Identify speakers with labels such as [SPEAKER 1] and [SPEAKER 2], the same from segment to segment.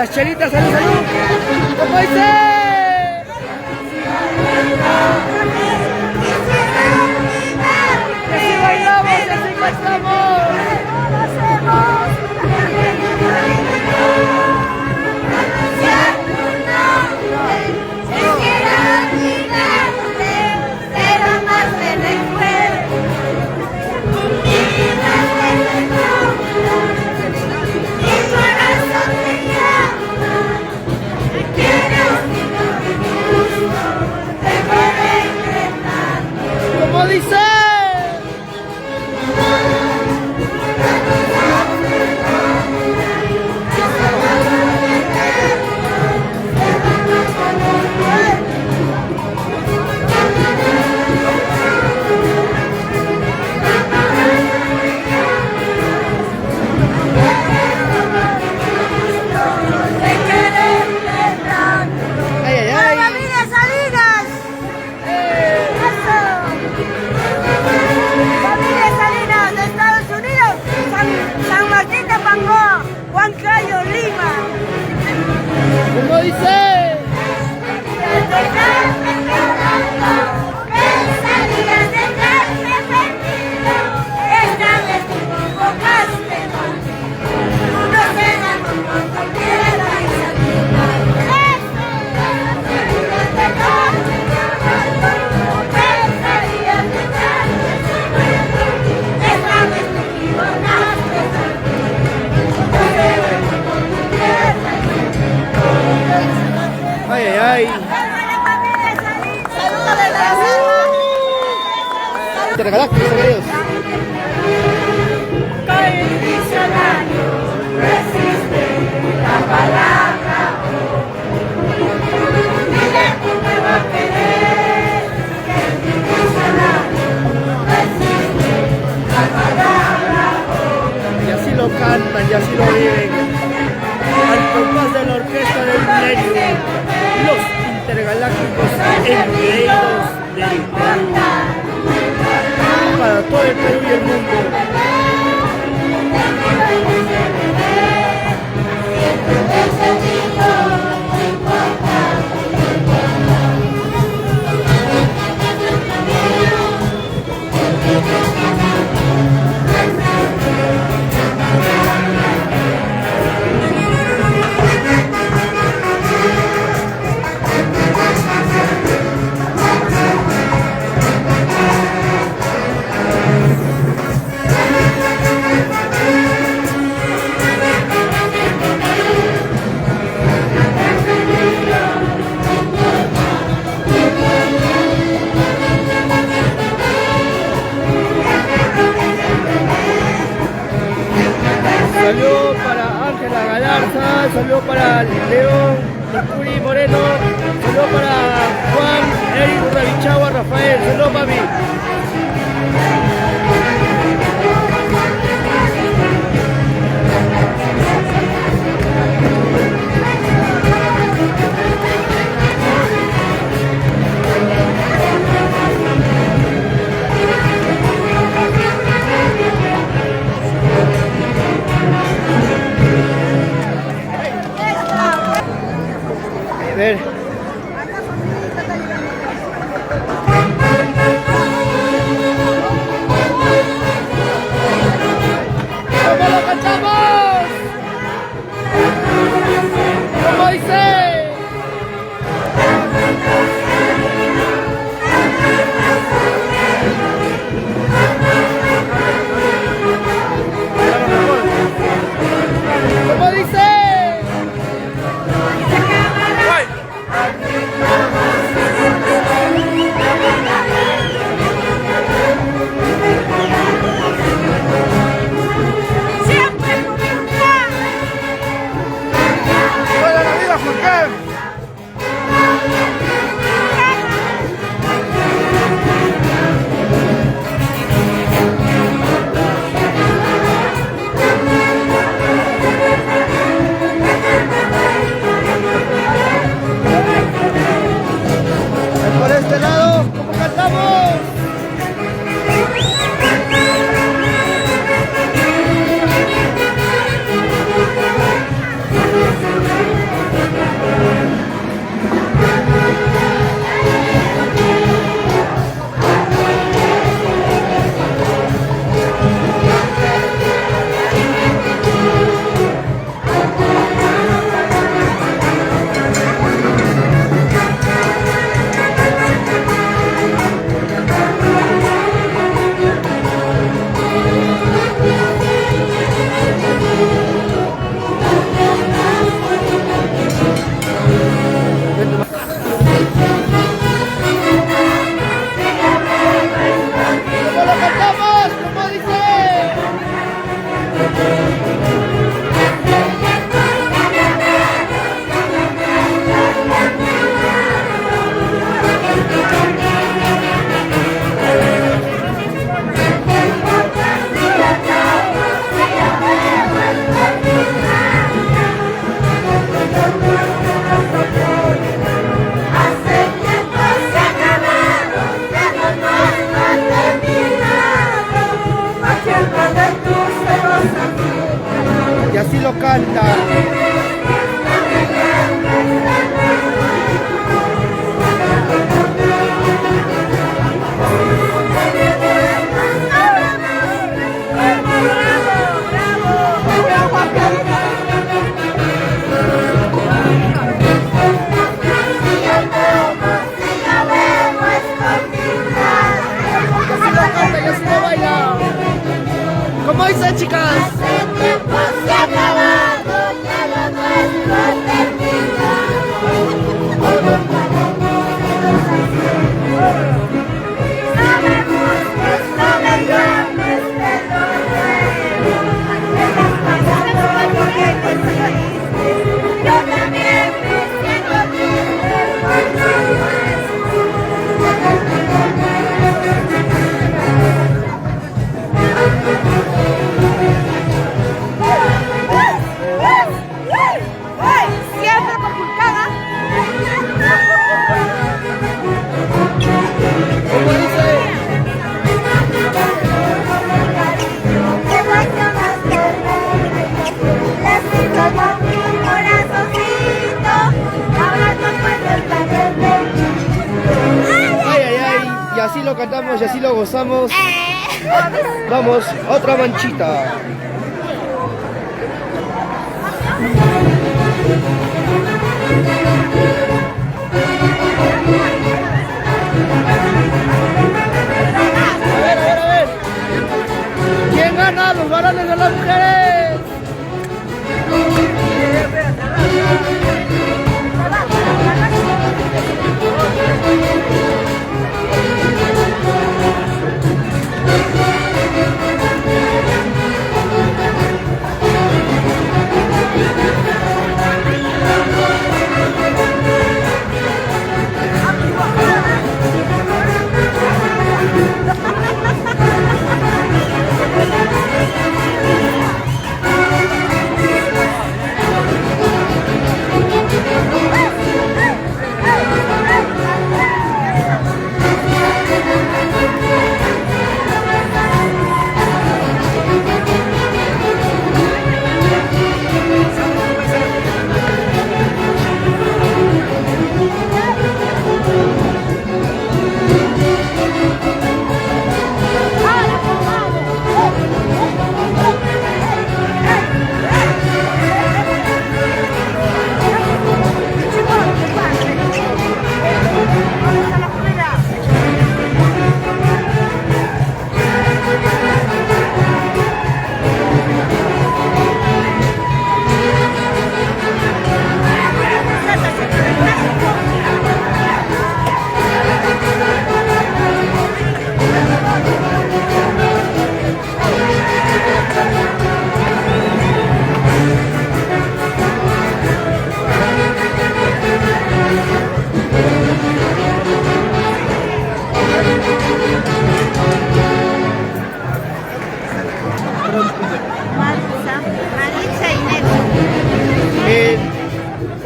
[SPEAKER 1] Las chelitas, salud, salud. ¿Cómo dice? Que si bailamos, que si cantamos. ¿Cómo dice? ¿Cómo dice? Ay, ay, ay. Intergalácticos, queridos.
[SPEAKER 2] El diccionario resiste la palabra. Dile que va a querer. El diccionario resiste la palabra.
[SPEAKER 1] Y así lo cantan, y así lo viven. Al compás de la orquesta del milenio, los intergalácticos engreídos del Perú. Para todo el Perú y el mundo. Saludos para Ángela Galarza, saludos para León Mercury Moreno, saludos para Juan Eric Ravichagua Rafael, saludos papi. A ver. ¿Cómo lo cantamos? ¿Cómo dice? ¿Cómo dice? así lo canta. ¿Cómo dice, chicas?
[SPEAKER 2] Hace tiempo se ha acabado, pero nuestro termina. Sabemos que esto me llama este dolor. Yo también me siento triste por siempre conculcada.
[SPEAKER 1] ¿Cómo dice?
[SPEAKER 2] Qué baño más necesito con mi corazoncito. Ahora no puedo estar de
[SPEAKER 1] Ay, ay, ay. Y así lo cantamos y así lo gozamos. Vamos, otra manchita. A ver. ¿Quién gana? ¿Los varones o las mujeres?
[SPEAKER 2] Marisa y Neto.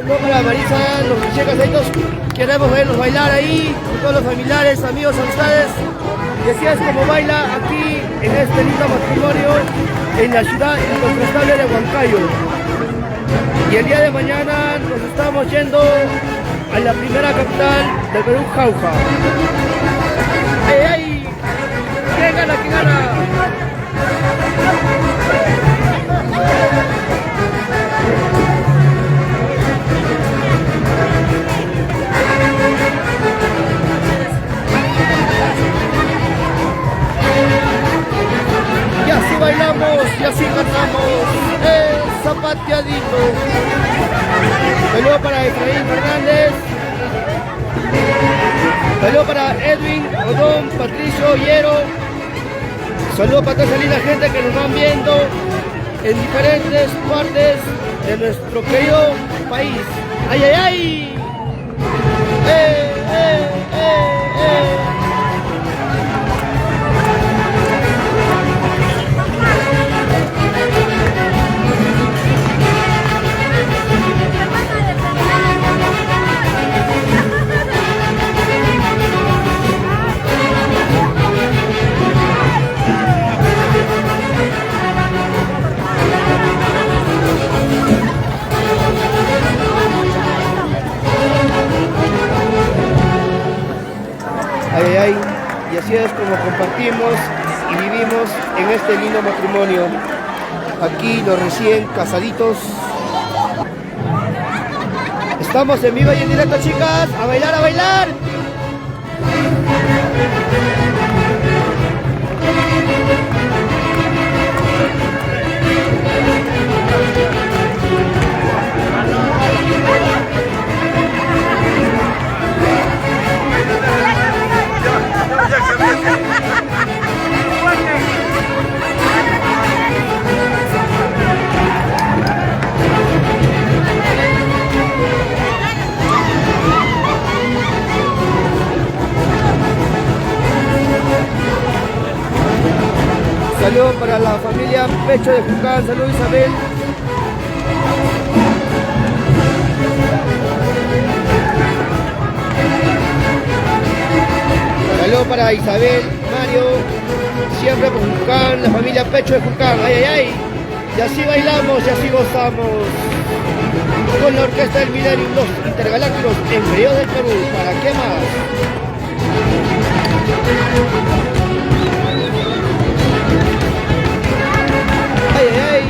[SPEAKER 1] No para Marisa, los chicas ahí todos queremos verlos bailar ahí, con todos los familiares, amigos, amistades. Y así es como baila aquí en este lindo matrimonio en la ciudad incontrastable de Huancayo. Y el día de mañana nos estamos yendo a la primera capital del Perú, Jauja. ¡Ay, ay! ¿Quién gana? ¿Quién gana? Y así bailamos, y así cantamos, zapateadito. Saludo para Efraín Fernández. Saludo para Edwin, Odón, Patricio, Hiero. Saludo para toda esa linda gente que nos van viendo en diferentes partes de nuestro querido país. ¡Ay, ay, ay! ¡Eh, eh, eh! compartimos y vivimos en este lindo matrimonio. Aquí los recién casaditos. Estamos en vivo y en directo, chicas. ¡A bailar, a bailar! Saludos para la familia Pecho de Jucán. Saludos, Isabel. Saludos para Isabel, Mario, siempre por Jucán, la familia Pecho de Jucán. Ay, ay, ay. Y así bailamos y así gozamos con la Orquesta del Milenio, los Intergalácticos en Río del Perú. ¿Para qué más? Ay, ay, ay.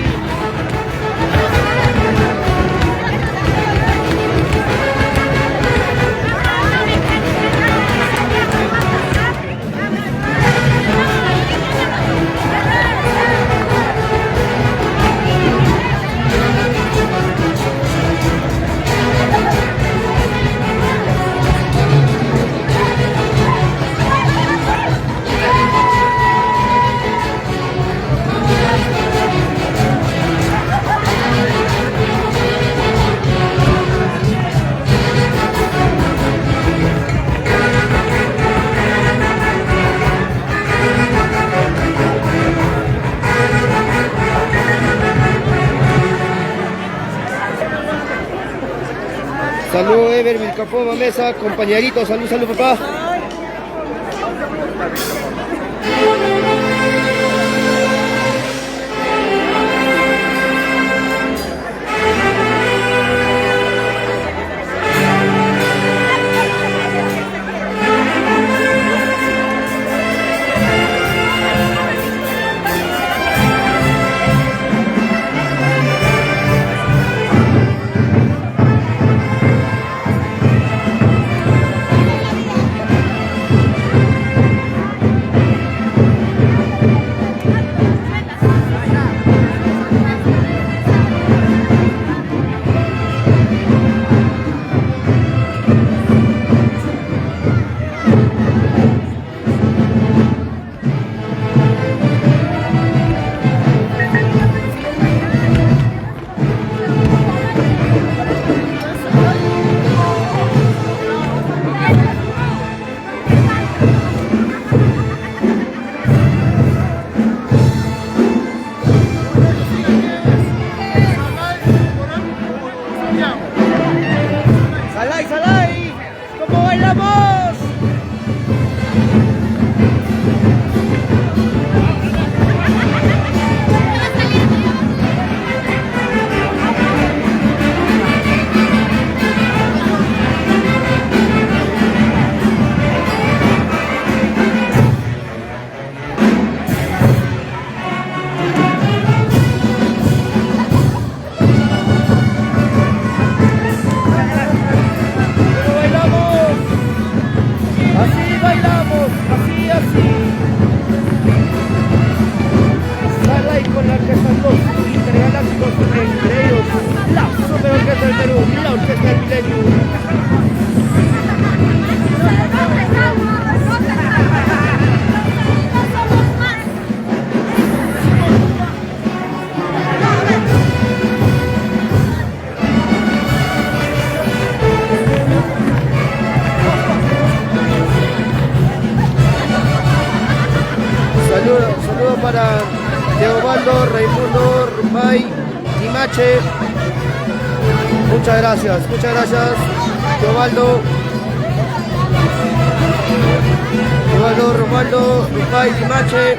[SPEAKER 1] Salud, Ever, Milcapoma, Mesa, compañerito, salud, salud, papá. ¡Salay, salay! ¿Cómo bailamos? Saludos para Teobaldo, Raimundo, Rumbay, Limache. Muchas gracias, Teobaldo. Teobaldo, Romualdo, Rumbay, Limache.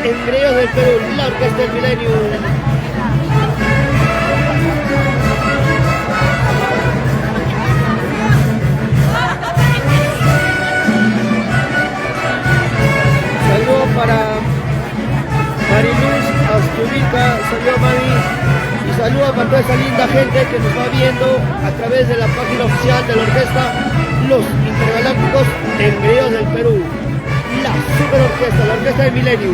[SPEAKER 1] Engreídos del Perú, la Orquesta del Milenio. Saludos para Mariluz Asturica, saludos Mari, y saludos para toda esa linda gente que nos va viendo a través de la página oficial de la orquesta Los Intergalácticos Engreídos del Perú, la super orquesta, la Orquesta del Milenio.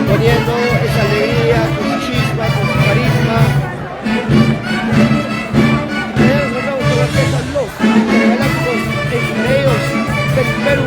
[SPEAKER 1] Poniendo esa alegría con su chispa, con su carisma. Nos vamos con la orquesta Los Intergalácticos Engreídos del Perú.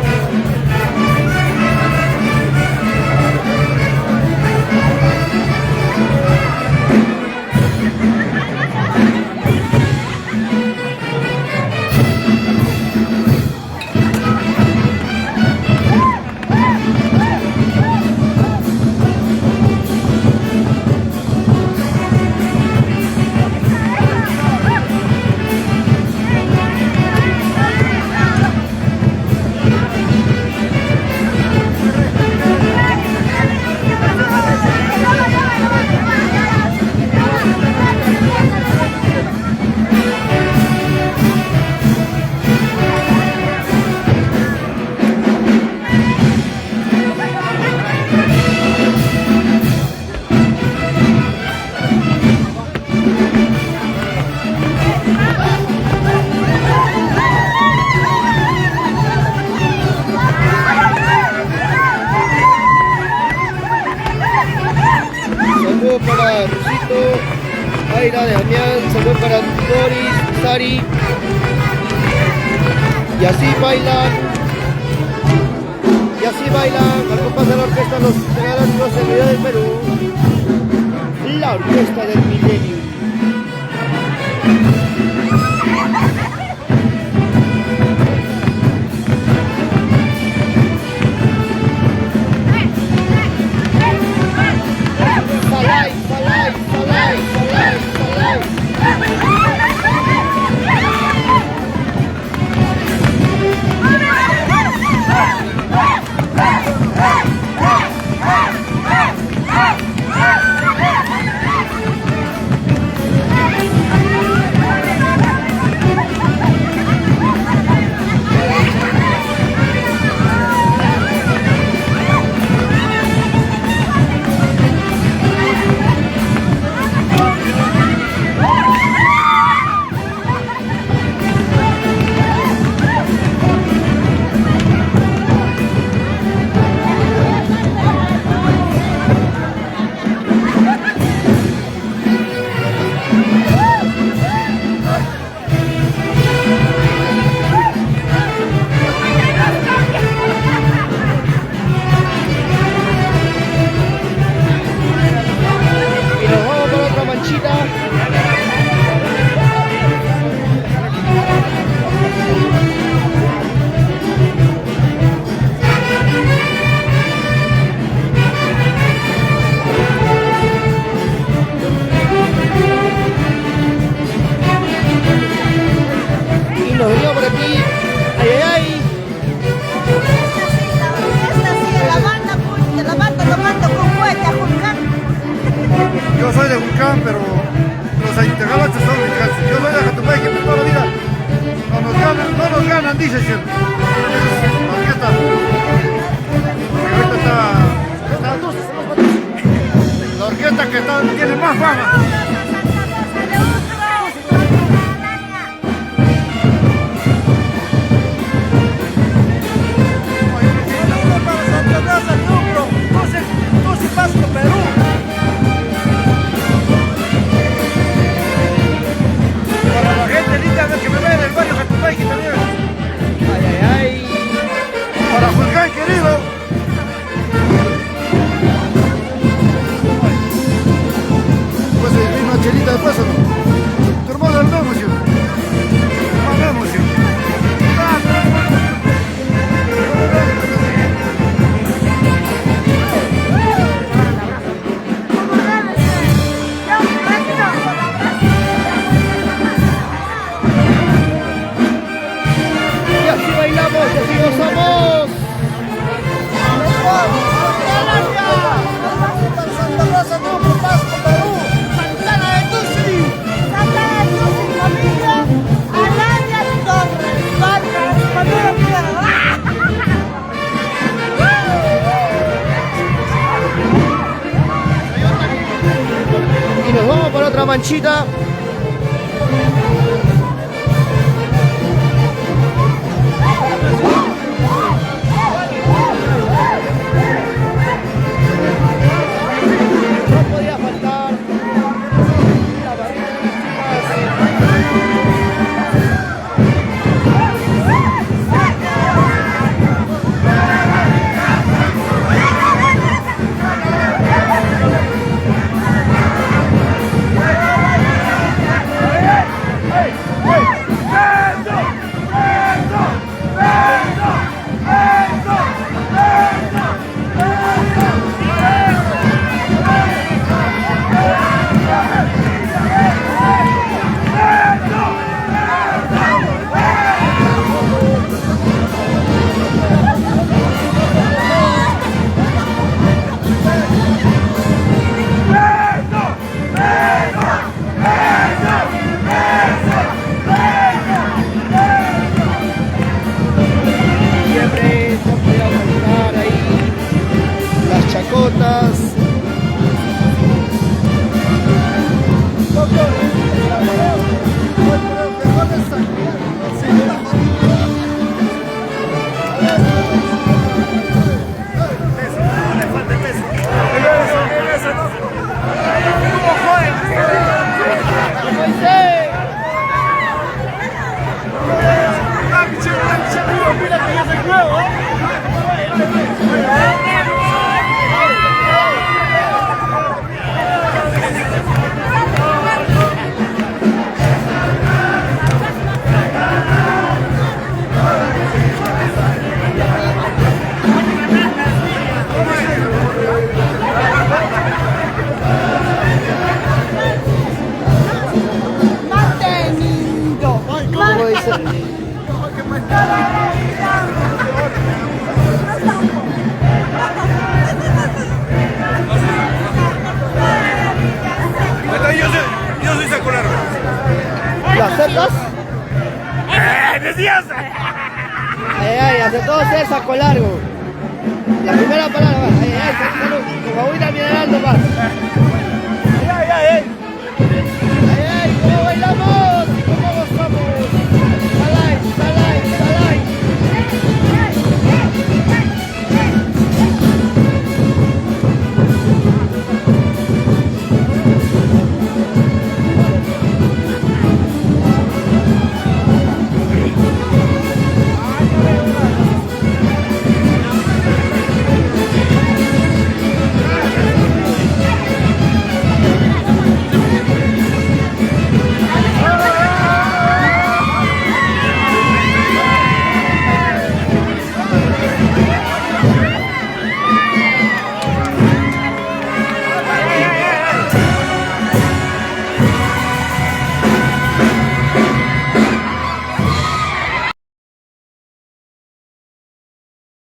[SPEAKER 1] Saludos para Rusito, Aira de Damián, saludos para Doris, Sari. Y así bailan, al compás de la orquesta Los Intergalácticos Engreídos del Perú, la Orquesta del Milenio.
[SPEAKER 3] orquesta que tiene más fama. Para la gente linda que me ve del barrio Jatupaiqui también.
[SPEAKER 1] Ay, ay, ay.
[SPEAKER 3] Para Julcán querido. Pues una chelita de paso, ¿no? Tu hermano el Memucio. El Memucio.
[SPEAKER 1] Y así bailamos, y así gozamos. Y nos vamos para otra manchita. No podía faltar la barrita de las siempre no podía faltar ahí las chacotas. ¿Cómo dice?
[SPEAKER 3] Yo soy saco largo.
[SPEAKER 1] ¿Lo aceptas?
[SPEAKER 3] ¡Decías!
[SPEAKER 1] Ay, ay, aceptó ser saco largo. La primera palabra, ay, ay, salud, con agüita mineral nomás.